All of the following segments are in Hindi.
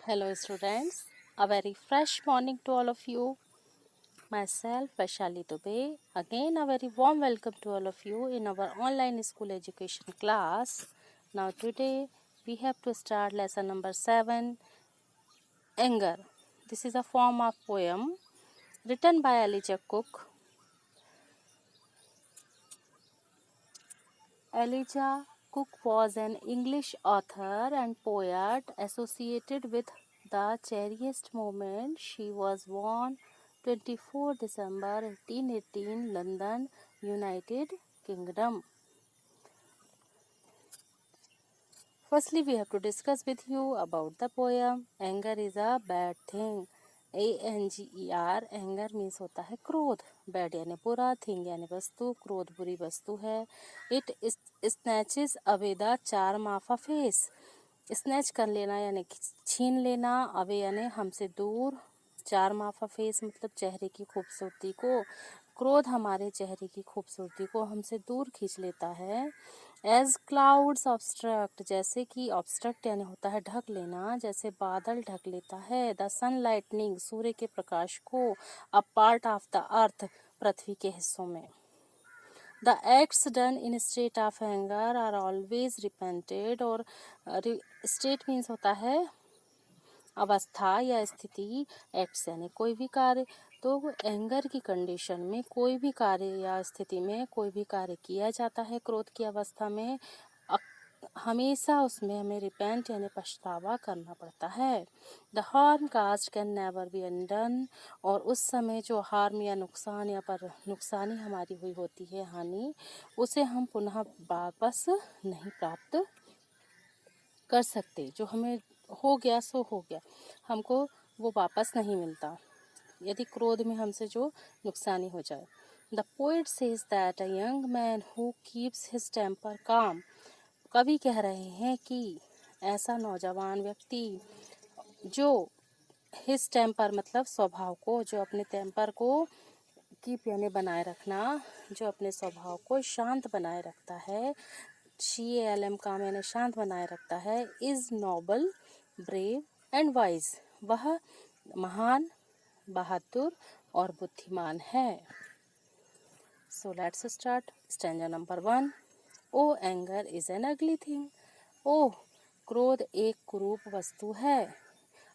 Hello, students. A very fresh morning to all of you. Myself, Vaishali Dubey. Again, a very warm welcome to all of you in our online school education class. Now, today we have to start lesson number 7 Anger. This is a form of poem written by Elijah Cook. Elijah Cook was an English author and poet associated with the cheeriest movement. She was born 24 December 1818, London, United Kingdom. Firstly, we have to discuss with you about the poem. Anger is a bad thing. ANGER, anger means होता है क्रोध. बैड यानी बुरा, थिंग यानी वस्तु, क्रोध बुरी वस्तु है. It snatches away the charm of a face. Snatch कर लेना यानी छीन लेना, अवे यानी हमसे दूर, चार्म ऑफ अ फेस मतलब चेहरे की खूबसूरती को. क्रोध हमारे चेहरे की खूबसूरती को हमसे दूर खींच लेता है. एज क्लाउड्स ऑब्स्ट्रक्ट, जैसे कि ऑब्स्ट्रक्ट यानी होता है ढक लेना, जैसे बादल ढक लेता है. द सन लाइटनिंग, सूर्य के प्रकाश को. A part of the earth, पृथ्वी के हिस्सों में. The acts done in state of anger are always repented. और स्टेट मीन्स होता है अवस्था या स्थिति, एक्ट्स यानी कोई भी कार्य. तो एंगर की कंडीशन में कोई भी कार्य या स्थिति में कोई भी कार्य किया जाता है क्रोध की अवस्था में, हमेशा उसमें हमें रिपेंट यानी पछतावा करना पड़ता है. The harm cast can never be undone. और उस समय जो हार्म या नुकसान या पर नुकसानी हमारी हुई होती है, हानि, उसे हम पुनः वापस नहीं प्राप्त कर सकते. जो हमें हो गया सो हो गया, हमको वो वापस नहीं मिलता यदि क्रोध में हमसे जो नुकसानी हो जाए. The poet says that a young man who keeps his temper calm. कवि कह रहे हैं कि ऐसा नौजवान व्यक्ति जो हिज टेम्पर मतलब स्वभाव को, जो अपने टेम्पर को कीप यानी बनाए रखना, जो अपने स्वभाव को शांत बनाए रखता है, CALM काम यानी शांत बनाए रखता है, is noble, brave and wise. वह महान, बहादुर और बुद्धिमान है. So let's start. Stanza number 1. O anger is an ugly thing. ओह, क्रोध एक कुरूप वस्तु है.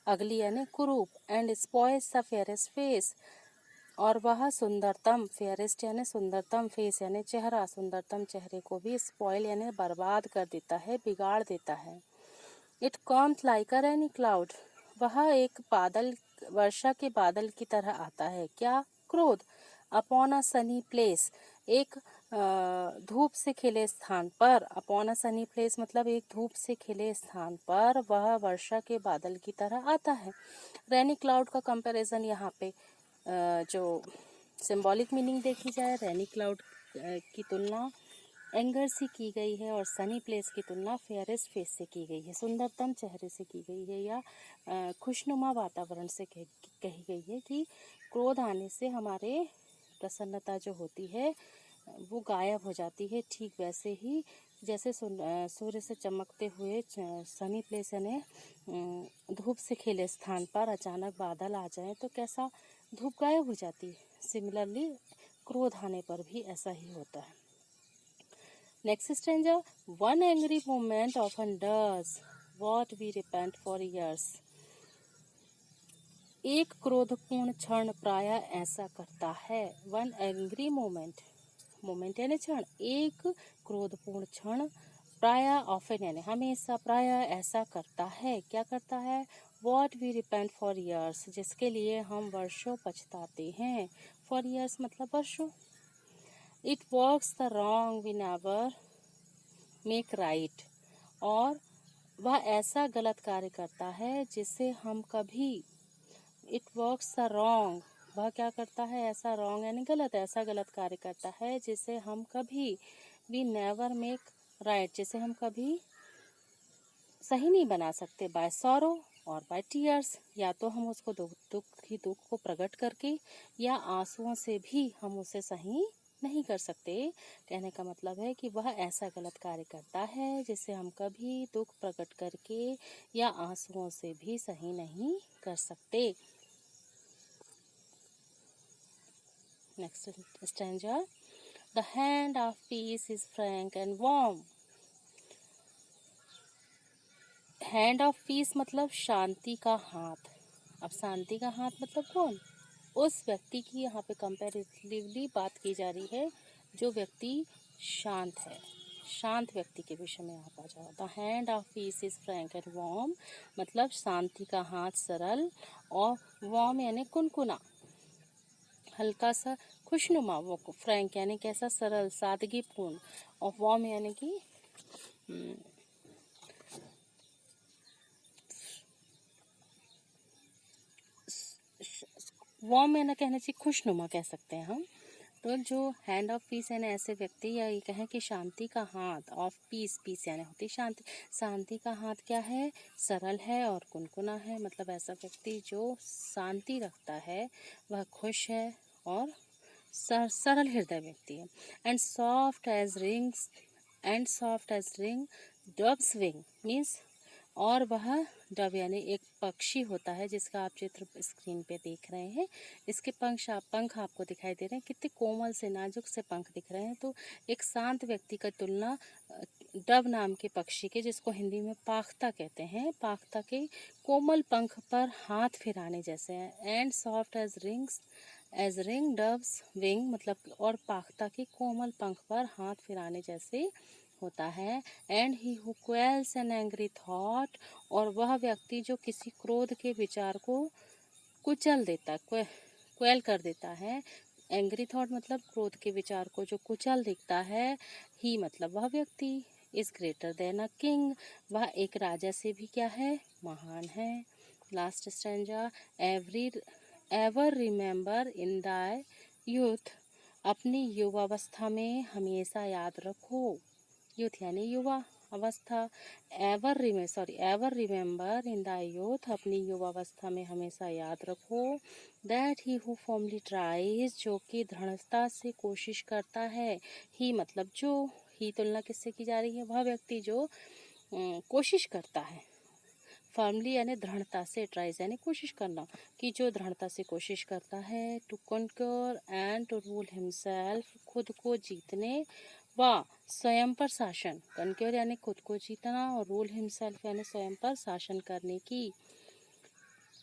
अगली यानी कुरूप. And spoils the fairest face. और वह सुंदरतम, फेयरेस्ट यानी सुंदरतम, फेस यानी चेहरा, सुंदरतम चेहरे को भी स्पॉइल यानी बर्बाद कर देता है, बिगाड़ देता है. It comes like a rainy cloud. वह एक बादल, वर्षा के बादल की तरह आता है. क्या? क्रोध. अपॉन अ सनी प्लेस, एक धूप से खिले स्थान पर. अपॉन अ सनी प्लेस मतलब एक धूप से खिले स्थान पर वह वर्षा के बादल की तरह आता है. रेनी क्लाउड का कंपैरिजन यहाँ पे जो सिंबॉलिक मीनिंग देखी जाए, रेनी क्लाउड की तुलना एंगर से की गई है और सनी प्लेस की तुलना फेयरेस्ट फेस से की गई है, सुंदरतम चेहरे से की गई है, या खुशनुमा वातावरण से कही गई है कि क्रोध आने से हमारे प्रसन्नता जो होती है वो गायब हो जाती है. ठीक वैसे ही जैसे सूर्य से चमकते हुए सनी प्लेस यानी धूप से खिले स्थान पर अचानक बादल आ जाए तो कैसा धूप गायब हो जाती है, सिमिलरली क्रोध आने पर भी ऐसा ही होता है. Next stanza. One angry moment often does what we repent for years. एक क्रोधपूर्ण क्षण प्राय ऐसा करता है. वन एंग्री मोमेंट, मोमेंट यानी क्षण, एक क्रोधपूर्ण क्षण, प्राय ऑफन यानी हमेशा, प्राय ऐसा करता है. क्या करता है? What we repent for years, जिसके लिए हम वर्षों पछताते हैं. फॉर ईयर्स मतलब वर्षों. It works the wrong we never make right. और वह ऐसा गलत कार्य करता है जिसे हम कभी, इट वर्क्स द रॉन्ग, वह क्या करता है? ऐसा रॉन्ग यानी गलत, ऐसा गलत कार्य करता है जिसे हम कभी भी नेवर मेक राइट, जिसे हम कभी सही नहीं बना सकते. बाय सॉरो और बाय टीयर्स, या तो हम उसको दुख को प्रकट करके या आंसुओं से भी हम उसे सही नहीं कर सकते। कहने का मतलब है कि वह ऐसा गलत कार्य करता है जिसे हम कभी दुख प्रकट करके या आंसुओं से भी सही नहीं कर सकते। Next stanza, the hand of peace is Frank and warm. Hand of peace मतलब शांति का हाथ। अब शांति का हाथ मतलब कौन? उस व्यक्ति की यहाँ पे कंपैरेटिवली बात की जा रही है जो व्यक्ति शांत है। शांत व्यक्ति के विषय में यहाँ पर जाओ। The hand of peace is Frank and warm मतलब शांति का हाथ सरल और वार्म यानी कुनकुना, हल्का सा खुशनुमा। वो फ्रैंक यानी कैसा? सरल, सादगीपूर्ण। और वार्म यानी कि वार्म यानी कहना चाहिए खुशनुमा कह सकते हैं हम। तो जो हैंड ऑफ पीस यानी ऐसे व्यक्ति, या ये कहें कि शांति का हाथ ऑफ पीस, पीस यानी होती शांति, शांति का हाथ क्या है? सरल है और कुनकुना है। मतलब ऐसा व्यक्ति जो शांति रखता है वह खुश है और सरल हृदय व्यक्ति है। And soft as rings, and soft as ring dove's wing means, और वह डव यानी एक पक्षी होता है जिसका आप चित्र स्क्रीन पे देख रहे हैं। इसके पंख आपको दिखाई दे रहे हैं, कितने कोमल से नाजुक से पंख दिख रहे हैं। तो एक शांत व्यक्ति का तुलना डव नाम के पक्षी के, जिसको हिंदी में पाख्ता कहते हैं, पाख्ता के कोमल पंख पर हाथ फिराने जैसे हैं। And soft as rings, as ring dove's wing मतलब, और पाख्ता के कोमल पंख पर हाथ फिराने जैसे होता है। And he who क्वेल्स an angry thought, और वह व्यक्ति जो किसी क्रोध के विचार को कुचल देता, क्वेल कर देता है। एंग्री थॉट मतलब क्रोध के विचार को जो कुचल दिखता है। ही मतलब वह व्यक्ति, is greater than a king, वह एक राजा से भी क्या है? महान है। Last stanza, ever remember in Dai youth, अपनी युवावस्था में हमेशा याद रखो। यूथ यानी युवा अवस्था। Ever remember in the youth, अपनी युवावस्था में हमेशा याद रखो। That he who formally tries, जो कि दृढ़ता से कोशिश करता है। ही मतलब जो, ही तुलना किससे की जा रही है? वह व्यक्ति जो कोशिश करता है। फर्मली यानी दृढ़ता से, ट्राइज यानी कोशिश करना, कि जो दृढ़ता से कोशिश करता है। To conquer and to rule himself, खुद को जीतने व स्वयं पर शासन। कॉन्कर यानी खुद को जीतना और रूल हिमसेल्फ यानी स्वयं पर शासन करने की।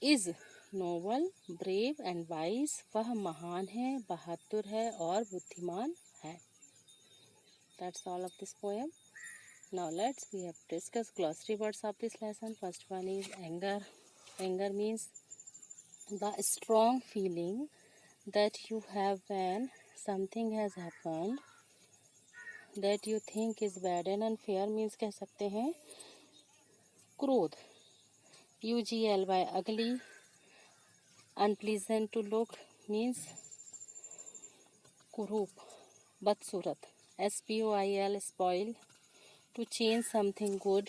Is noble, brave and wise, वह महान है, बहादुर है और बुद्धिमान है। That's all of this poem. Now we have discussed glossary words of this lesson. First one is anger. Anger means the strong feeling that you have when something has happened that you think is bad and unfair, means कह सकते हैं क्रोध। UGLY ugly, unpleasant to look means कुरूप, बदसूरत। SPOIL spoil, to change something good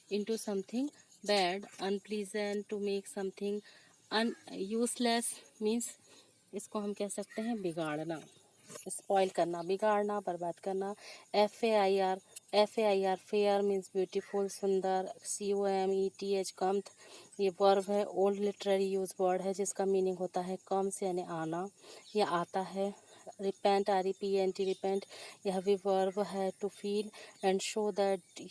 into something bad। unpleasant, to make something useless means इसको हम कह सकते हैं बिगाड़ना, स्पॉइल करना, बिगाड़ना, बर्बाद करना। FAIR फेयर मीन्स ब्यूटीफुल, सुंदर। COMETH कम्थ, ये वर्ब है, ओल्ड लिटरेरी यूज वर्ड है जिसका मीनिंग होता है कम्स यानी आना या आता है। रिपेंट, REPENT रिपेंट, यह भी वर्ब है, to feel and show that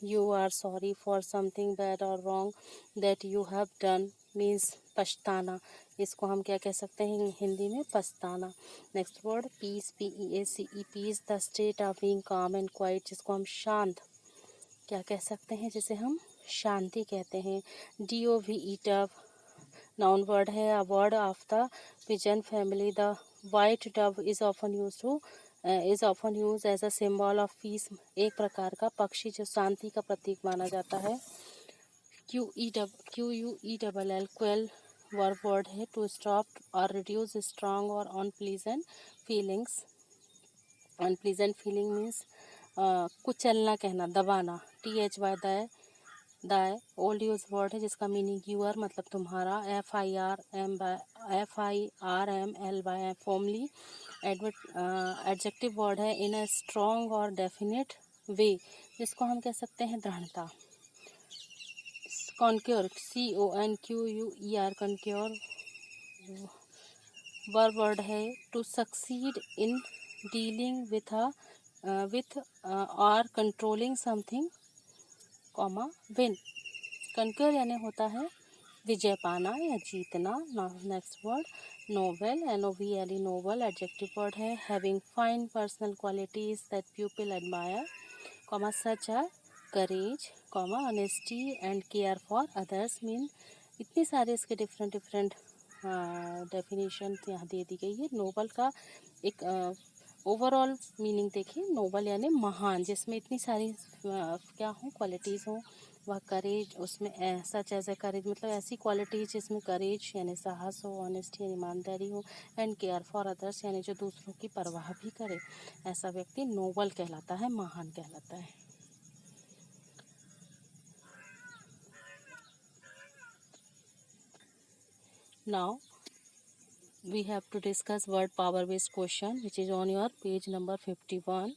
you are sorry for something bad और wrong that you have done means पछताना। इसको हम क्या कह सकते हैं हिंदी में? पछताना। Next word peace, PEACE, peace the state of being calm and quiet, जिसको हम शांत क्या कह सकते हैं? जिसे हम शांति कहते हैं। DOVE डव, नाउन वर्ड है, a word of the pigeon family. The white dove is often use as a symbol of peace, एक प्रकार का पक्षी जो शांति का प्रतीक माना जाता है। QUELL क्वेल वर्ब वर्ड है, टू स्टॉप और रिड्यूस स्ट्रांग और unpleasant feelings. Unpleasant feeling means कुचलना कहना, दबाना। THY दाय ओल्ड यूज वर्ड है जिसका मीनिंग यूअर मतलब तुम्हारा, FIRML फॉर्मली। एडजेक्टिव वर्ड है इन अ स्ट्रॉन्ग और डेफिनेट वे जिसको हम कह सकते हैं दृढ़ता। कॉन्क्योर CONQUER कॉन्क्योर वर्ड है to succeed in dealing with और कंट्रोलिंग समथिंग, विन। कंक्योर यानी होता है विजय पाना या जीतना। Next word noble, NOVLE noble adjective word है having fine personal qualities that people admire, such are courage, honesty and care for others. Mean इतनी सारे इसके डिफरेंट डिफरेंट डेफिनेशन यहाँ दे दी गई है। नोबल का एक ओवरऑल मीनिंग देखिए, नोबल यानी महान, जिसमें इतनी सारी क्या हो क्वालिटीज़ हों। वह करेज, उसमें सच एज ए करेज मतलब ऐसी क्वालिटीज जिसमें करेज यानी साहस हो, ऑनेस्टी यानी ईमानदारी हो, एंड केयर फॉर अदर्स यानी जो दूसरों की परवाह भी करे, ऐसा व्यक्ति नोबल कहलाता है, महान कहलाता है। Now we have to discuss word power based question which is on your page number 51.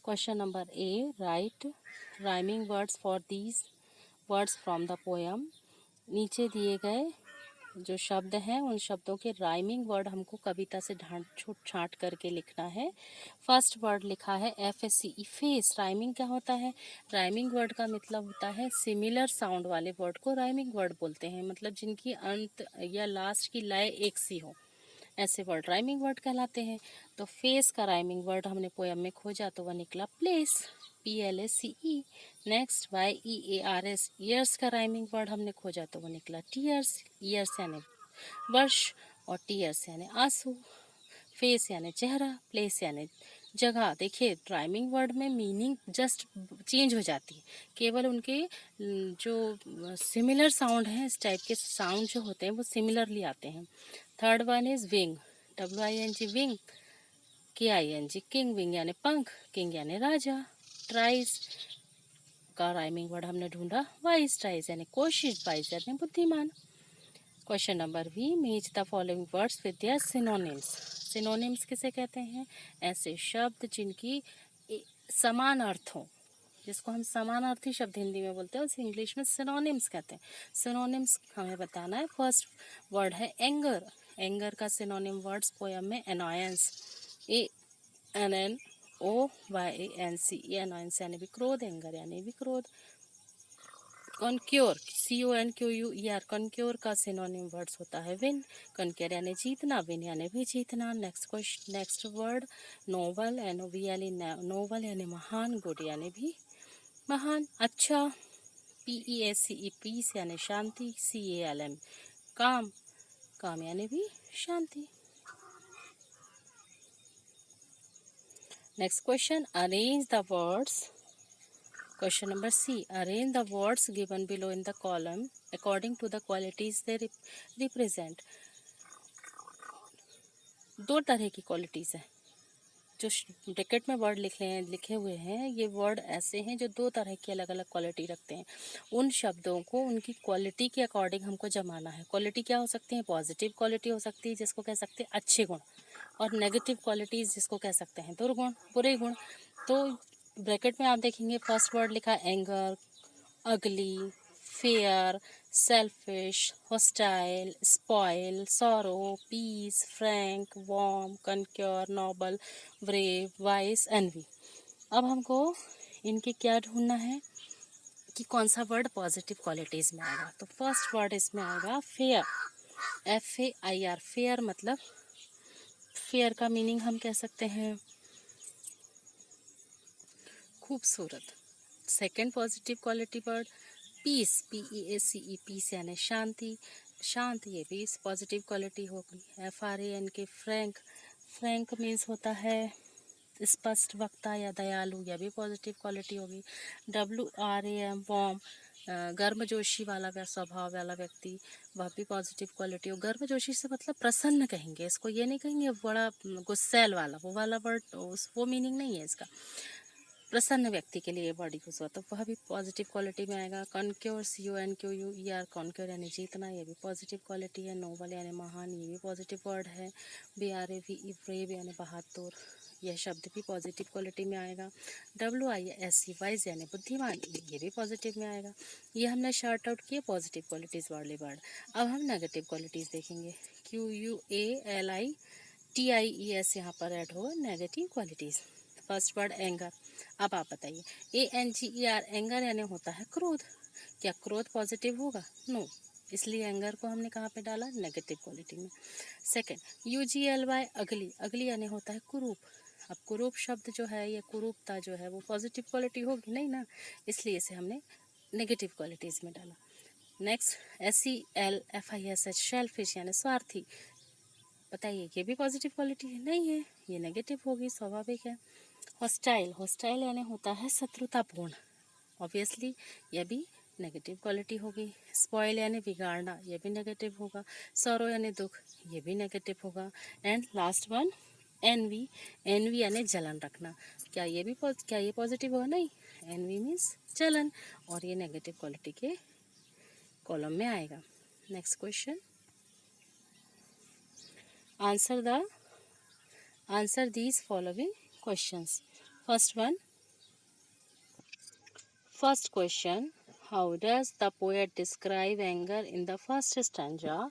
Question number A, write rhyming words for these words from the poem. नीचे दिए गए जो शब्द हैं उन शब्दों के राइमिंग वर्ड हमको कविता से ढांट छूट छांट करके लिखना है। फर्स्ट वर्ड लिखा है FACE, फेस। राइमिंग क्या होता है? राइमिंग वर्ड का मतलब होता है सिमिलर साउंड वाले वर्ड को राइमिंग वर्ड बोलते हैं, मतलब जिनकी अंत या लास्ट की लय एक सी हो, ऐसे वर्ड राइमिंग वर्ड कहलाते हैं। तो फेस का राइमिंग वर्ड हमने पोयम में खोजा तो वह निकला place, PLACE। Next YEARS, years का राइमिंग वर्ड हमने खोजा तो वह निकला टीयर्स, ईयर्स यानी वर्ष और टीयर्स यानी आंसू। फेस यानी चेहरा, प्लेस यानी जगह। देखिए राइमिंग वर्ड में मीनिंग जस्ट चेंज हो जाती है, केवल उनके जो सिमिलर साउंड हैं, इस टाइप के साउंड जो होते हैं वो सिमिलरली आते हैं। Third one is wing, WING wing, KING king, wing यानी पंख, किंग यानी राजा। ट्राइज का राइमिंग वर्ड हमने ढूंढा वाइज, ट्राइज यानी कोशिश, वाइज यानी बुद्धिमान। Question number B, match the following words with their synonyms. Synonyms किसे कहते हैं? ऐसे शब्द जिनकी समान अर्थ हो, जिसको हम समानार्थी शब्द हिंदी में बोलते हैं, उसे इंग्लिश में सिनोनिम्स कहते हैं। सिनोनिम्स हमें बताना है। फर्स्ट वर्ड है एंगर, एंगर का सिनोनिम वर्ड्स पोयम में अनॉयंस, ANNOYANCE, अनॉयंस यानी भी क्रोध, एंगर यानी भी क्रोध। कॉन्क्योर, CONQUER, कॉन्क्योर का सिनोनिम वर्ड्स होता है विन, कॉन्क्योर यानी जीतना, विन यानी भी जीतना। Next word noble, NOVLE noble यानी महान, गुड यानी भी महान, अच्छा, PEACE पीस यानी शांति, CALM काम, काम यानी भी शांति। Next question, arrange the words. Question number C, arrange the words given below in the column according to the qualities they represent. दो तरह की क्वालिटीज है जो ब्रैकेट में वर्ड लिखे हुए हैं, ये वर्ड ऐसे हैं जो दो तरह की अलग अलग क्वालिटी रखते हैं। उन शब्दों को उनकी क्वालिटी के अकॉर्डिंग हमको जमाना है। क्वालिटी क्या हो सकती है? पॉजिटिव क्वालिटी हो सकती है जिसको कह सकते हैं अच्छे गुण, और नेगेटिव क्वालिटीज़ जिसको कह सकते हैं दुर्गुण, बुरे गुण। तो ब्रैकेट में आप देखेंगे फर्स्ट वर्ड लिखा एंगर, अगली, fair, selfish, hostile, spoil, sorrow, peace, frank, warm, conquer, noble, brave, wise, envy। अब हमको इनके क्या ढूंढना है कि कौन सा वर्ड पॉजिटिव क्वालिटीज़ में आएगा। तो फर्स्ट वर्ड इसमें आएगा फेयर, FAIR, फेयर मतलब, फेयर का मीनिंग हम कह सकते हैं खूबसूरत। Second positive quality word peace, PEACE, peace यानी शांति, शांत, ये भी पॉजिटिव क्वालिटी होगी। FRANK, फ्रैंक, फ्रैंक मीन्स होता है स्पष्ट वक्ता या दयालु, यह भी पॉजिटिव क्वालिटी होगी। WRAM वार्म, गर्मजोशी वाला स्वभाव वाला व्यक्ति, वह भी पॉजिटिव क्वालिटी हो। गर्मजोशी से मतलब प्रसन्न कहेंगे इसको, ये नहीं कहेंगे बड़ा गुस्सैल वाला, वो वाला वर्ड वो मीनिंग नहीं है इसका। प्रसन्न व्यक्ति के लिए ये वर्ड यूज हुआ तो वह भी पॉजिटिव क्वालिटी में आएगा। कॉन्क्योर, CONQUER, कॉन्क्योर यानी जीतना, ये भी पॉजिटिव क्वालिटी है। नोबल यानी महान, ये भी पॉजिटिव वर्ड है। BRAVE, ब्रेव यानी बहादुर, यह शब्द भी पॉजिटिव क्वालिटी में आएगा। WISE, वाइज यानी बुद्धिमान, ये भी पॉजिटिव में आएगा। ये हमने शॉर्ट आउट किए पॉजिटिव क्वालिटीज वाले वर्ड। अब हम नेगेटिव क्वालिटीज देखेंगे। QUALITIES यहाँ पर ऐड होगा, negative qualities. First word anger. अब आप बताइए, ANGER, एंगर यानी होता है क्रोध। क्या क्रोध पॉजिटिव होगा? नो, इसलिए एंगर को हमने कहाँ पे डाला? नेगेटिव क्वालिटी में। सेकंड, UGLY, अगली। अगली यानी होता है कुरूप। अब कुरूप शब्द जो है, ये कुरूपता जो है वो पॉजिटिव क्वालिटी होगी नहीं ना, इसलिए इसे हमने नेगेटिव क्वालिटीज में डाला। नेक्स्ट, SELFISH, शेलफिश यानी स्वार्थी। बताइए, ये भी पॉजिटिव क्वालिटी है? नहीं है, ये नेगेटिव होगी, स्वाभाविक है। हॉस्टाइल, हॉस्टाइल यानी होता है शत्रुतापूर्ण, ऑब्वियसली यह भी नेगेटिव क्वालिटी होगी। स्पॉइल यानी बिगाड़ना, यह भी नेगेटिव होगा। सॉरो यानी दुख, ये भी नेगेटिव होगा। And last one, envy, envy यानी जलन रखना। क्या ये पॉजिटिव होगा? नहीं, एनवी मीन्स जलन, और ये नेगेटिव क्वालिटी के कॉलम में आएगा। Next question, answer these following questions. First question, how does the poet describe anger in the first stanza?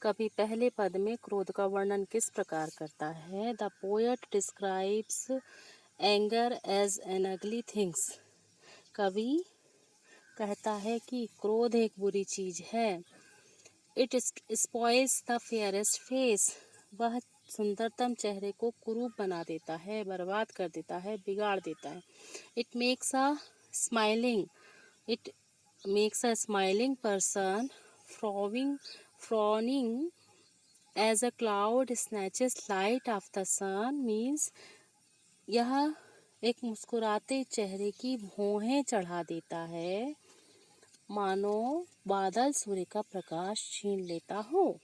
कवि पहले पद में क्रोध का वर्णन किस प्रकार करता है? The poet describes anger as an ugly thing. कवि कहता है कि क्रोध एक बुरी चीज है। It spoils the fairest face. वह सुंदरतम चेहरे को कुरूप बना देता है, बर्बाद कर देता है, बिगाड़ देता है। It makes a smiling person frowning as a cloud snatches light of the sun, means यह एक मुस्कुराते चेहरे की भौहें चढ़ा देता है, मानो बादल सूर्य का प्रकाश छीन लेता हो।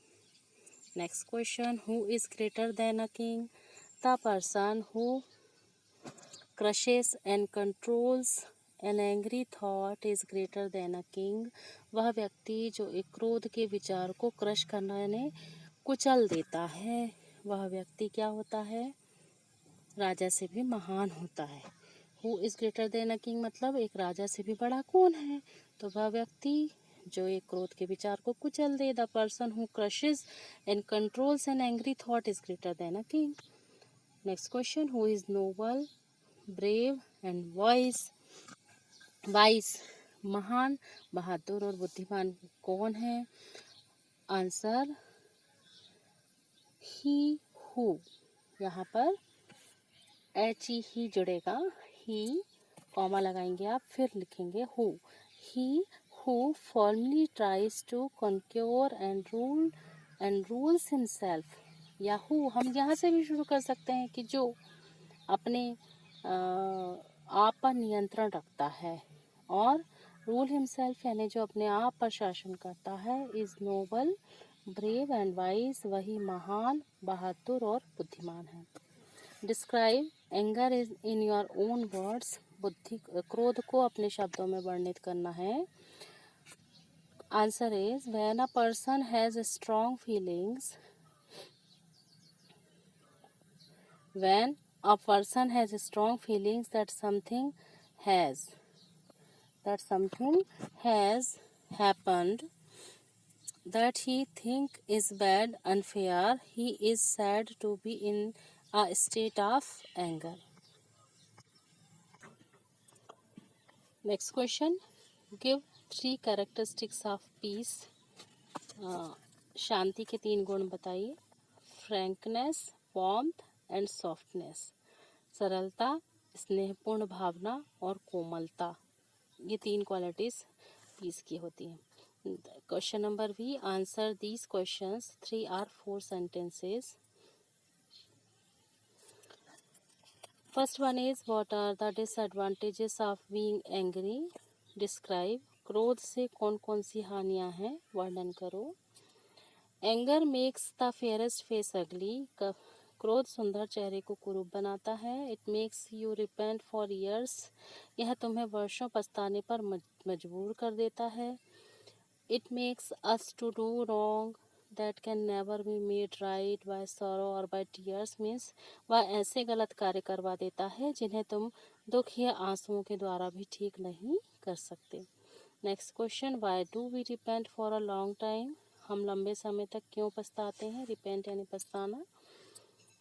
Next question, who is greater than a king? The person who crushes and controls an angry thought is greater than a king. वह व्यक्ति जो एक क्रोध के विचार को क्रश करने कुचल देता है, वह व्यक्ति क्या होता है? राजा से भी महान होता है। Who is greater than a king मतलब एक राजा से भी बड़ा कौन है? तो वह व्यक्ति जो एक क्रोध के विचार को कुचल दे। The person who crushes and controls an angry thought is greater than a king. Next question, who is noble, brave and vice, महान, बहादुर और बुद्धिमान कौन है? आंसर, ही हु, यहाँ पर ही जुड़ेगा, ही कॉमा लगाएंगे आप, फिर लिखेंगे who. He who formally tries to conquer and rules himself, या हु हम यहाँ से भी शुरू कर सकते हैं कि जो अपने आप पर नियंत्रण रखता है, और रूल हिमसेल्फ यानी जो अपने आप पर शासन करता है, is noble, brave and wise, वही महान, बहादुर और बुद्धिमान है। Describe anger is in your own words, क्रोध को अपने शब्दों में वर्णित करना है। Answer is, when a person has strong feelings, when a person has strong feelings that something has happened that he think is bad, unfair, he is said to be in a state of anger. Next question, give 3 characteristics of peace. शांति के 3 गुण बताइए। frankness, warmth एंड सॉफ्टनेस, सरलता, स्नेहपूर्ण भावना और कोमलता, ये 3 क्वालिटीज पीस की होती हैं। Question number B, answer these questions 3 or 4 sentences. First one is, what are the disadvantages of being angry? Describe, क्रोध से कौन कौन सी हानियां हैं, वर्णन करो। Anger makes the fairest face ugly, क्रोध सुंदर चेहरे को कुरूप बनाता है। It makes you repent for years, यह तुम्हें वर्षों पछताने पर मजबूर कर देता है। It makes us to do wrong that can never be made right by sorrow और बाय टीयर्स, मीन्स वह ऐसे गलत कार्य करवा देता है जिन्हें तुम दुख या आंसुओं के द्वारा भी ठीक नहीं कर सकते। Next question, why do we repent for a long time, हम लंबे समय तक क्यों पछताते हैं। रिपेंट यानी पछताना।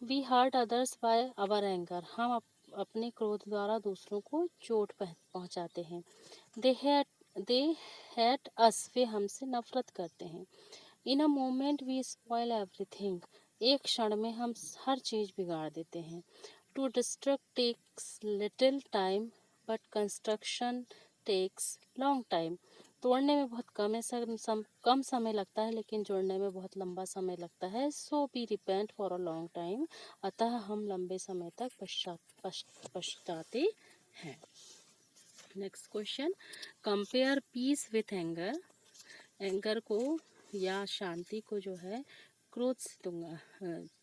We hurt others by our anger, हम अपने क्रोध द्वारा दूसरों को चोट पहुंचाते हैं। दे हेट अस, वे हमसे नफरत करते हैं। In a moment we spoil everything, एक क्षण में हम हर चीज़ बिगाड़ देते हैं। To destruct takes little time but construction takes long time, तोड़ने में बहुत कम समय लगता है लेकिन जोड़ने में बहुत लंबा समय लगता है। So we repent for a long time, अतः हम लंबे समय तक पछताते हैं। Next question, compare peace with anger, anger को या शांति को जो है क्रोध से तुलना,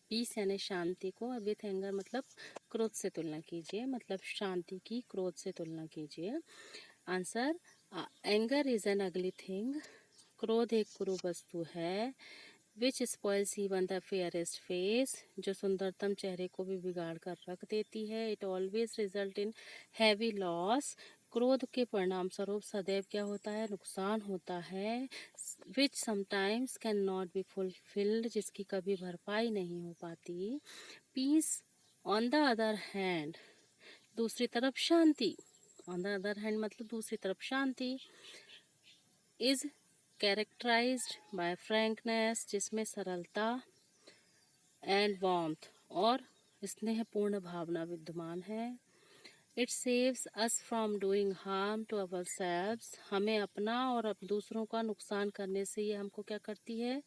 पीस यानी शांति को, विथ एंगर मतलब क्रोध से तुलना कीजिए, मतलब शांति की क्रोध से तुलना कीजिए। Answer, anger is an ugly thing, क्रोध एक कुरूप वस्तु है। Which spoils even the fairest face, जो सुंदरतम चेहरे को भी बिगाड़ कर रख देती है। It always result in heavy loss, क्रोध के परिणाम स्वरूप सदैव क्या होता है, नुकसान होता है। Which sometimes can not be fulfilled, जिसकी कभी भरपाई नहीं हो पाती। Peace on the other hand, दूसरी तरफ शांति, ऑन द अदर हैंड मतलब दूसरी तरफ शांति, इज कैरेक्टराइज्ड बाय फ्रैंकनेस, जिसमें सरलता, एंड वार्मथ और स्नेहपूर्ण भावना विद्यमान है। It saves us from doing harm to our selves, हमें अपना और दूसरों का नुकसान करने से ये हमको क्या करती है,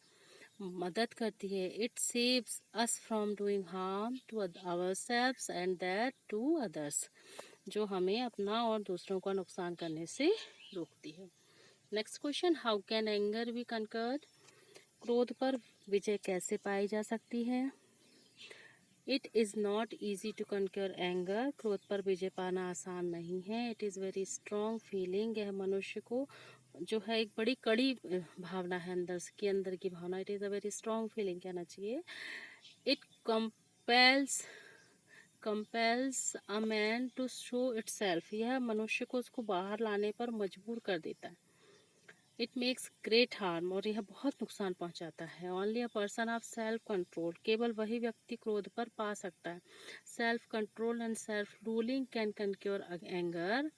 मदद करती है। It saves us from doing harm to our selves and that to others, जो हमें अपना और दूसरों का नुकसान करने से रोकती है। Next question, how can anger be conquered, क्रोध पर विजय कैसे पाई जा सकती है। It is not easy to conquer anger, क्रोध पर विजय पाना आसान नहीं है। It is very strong feeling, यह मनुष्य को जो है एक बड़ी कड़ी भावना है, अंदर की भावना। It is a very strong feeling कहना चाहिए। It compels a man to show itself, यह मनुष्य को उसको बाहर लाने पर मजबूर कर देता है। इट मेक्स ग्रेट हार्म, और यह बहुत नुकसान पहुंचाता है। Only a person of self control, केवल वही व्यक्ति क्रोध पर पा सकता है। Self control and self ruling can conquer anger,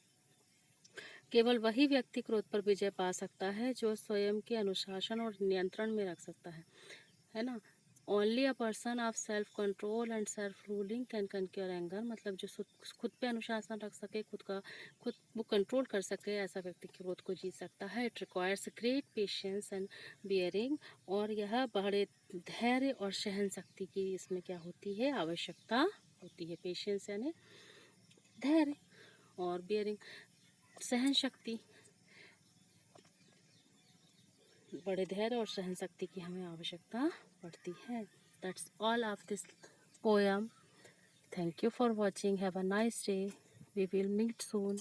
केवल वही व्यक्ति क्रोध पर विजय पा सकता है जो स्वयं के अनुशासन और नियंत्रण में रख सकता है ना। Only a person of self control and self ruling can conquer anger, मतलब जो खुद पे अनुशासन रख सके, खुद वो कंट्रोल कर सके, ऐसा व्यक्ति क्रोध को जीत सकता है। It requires great patience and bearing, और यह बड़े धैर्य और सहन शक्ति की इसमें क्या होती है, आवश्यकता होती है। पेशेंस यानी धैर्य और बियरिंग सहन शक्ति, बड़े धैर्य और सहन शक्ति की हमें आवश्यकता पड़ती है। That's all of this poem. Thank you for watching. Have a nice day. We will meet soon.